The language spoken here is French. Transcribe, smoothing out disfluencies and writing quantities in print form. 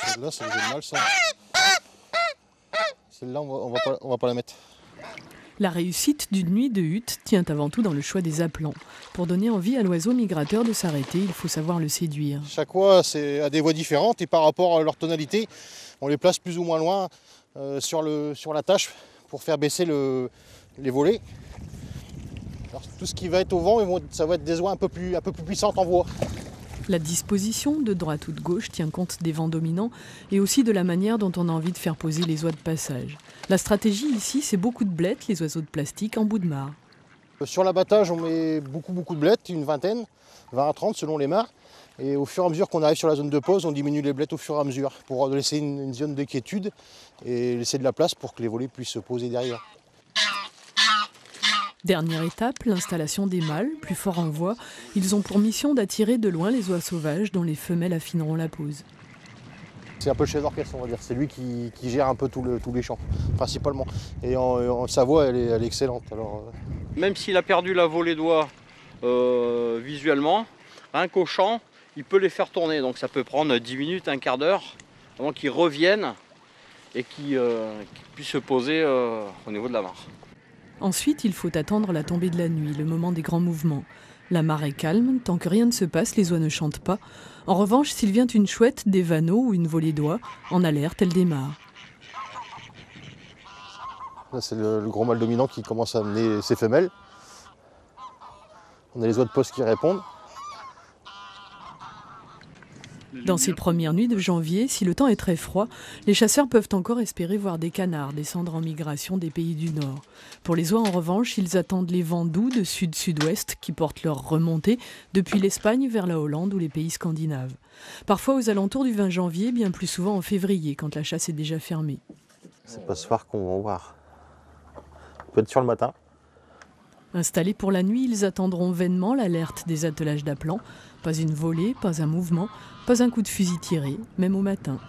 Celle-là, c'est le jeu de mâle, ça. Celle-là, on va pas la mettre. La réussite d'une nuit de hutte tient avant tout dans le choix des appelants. Pour donner envie à l'oiseau migrateur de s'arrêter, il faut savoir le séduire. Chaque oie a des voix différentes et par rapport à leur tonalité, on les place plus ou moins loin sur la tâche pour faire baisser les volets. Alors, tout ce qui va être au vent, ça va être des oies un peu plus puissantes en voix. La disposition de droite ou de gauche tient compte des vents dominants et aussi de la manière dont on a envie de faire poser les oies de passage. La stratégie ici, c'est beaucoup de blettes, les oiseaux de plastique en bout de mare. Sur l'abattage, on met beaucoup de blettes, une vingtaine, 20 à 30 selon les mares. Et au fur et à mesure qu'on arrive sur la zone de pause, on diminue les blettes au fur et à mesure pour laisser une zone de quiétude et laisser de la place pour que les volets puissent se poser derrière. Dernière étape, l'installation des mâles, plus forts en voix. Ils ont pour mission d'attirer de loin les oies sauvages dont les femelles affineront la pose. C'est un peu le chef d'orchestre, on va dire. C'est lui qui gère un peu tous les chants, principalement. Et sa voix, elle est excellente. Alors, Même s'il a perdu la volée d'oies visuellement, rien qu'au chant, il peut les faire tourner. Donc ça peut prendre 10 minutes, un quart d'heure, avant qu'ils reviennent et qu'ils puissent se poser au niveau de la mare. Ensuite, il faut attendre la tombée de la nuit, le moment des grands mouvements. La mare est calme, tant que rien ne se passe, les oies ne chantent pas. En revanche, s'il vient une chouette, des vanneaux ou une volée d'oies, en alerte, elle démarre. là, c'est le gros mâle dominant qui commence à amener ses femelles. On a les oies de poste qui répondent. Dans ces premières nuits de janvier, si le temps est très froid, les chasseurs peuvent encore espérer voir des canards descendre en migration des pays du Nord. Pour les oies, en revanche, ils attendent les vents doux de sud-sud-ouest qui portent leur remontée depuis l'Espagne vers la Hollande ou les pays scandinaves. Parfois aux alentours du 20 janvier, bien plus souvent en février, quand la chasse est déjà fermée. C'est pas ce soir qu'on va voir. On peut être sur le matin. Installés pour la nuit, ils attendront vainement l'alerte des attelages d'appelants. Pas une volée, pas un mouvement, pas un coup de fusil tiré, même au matin.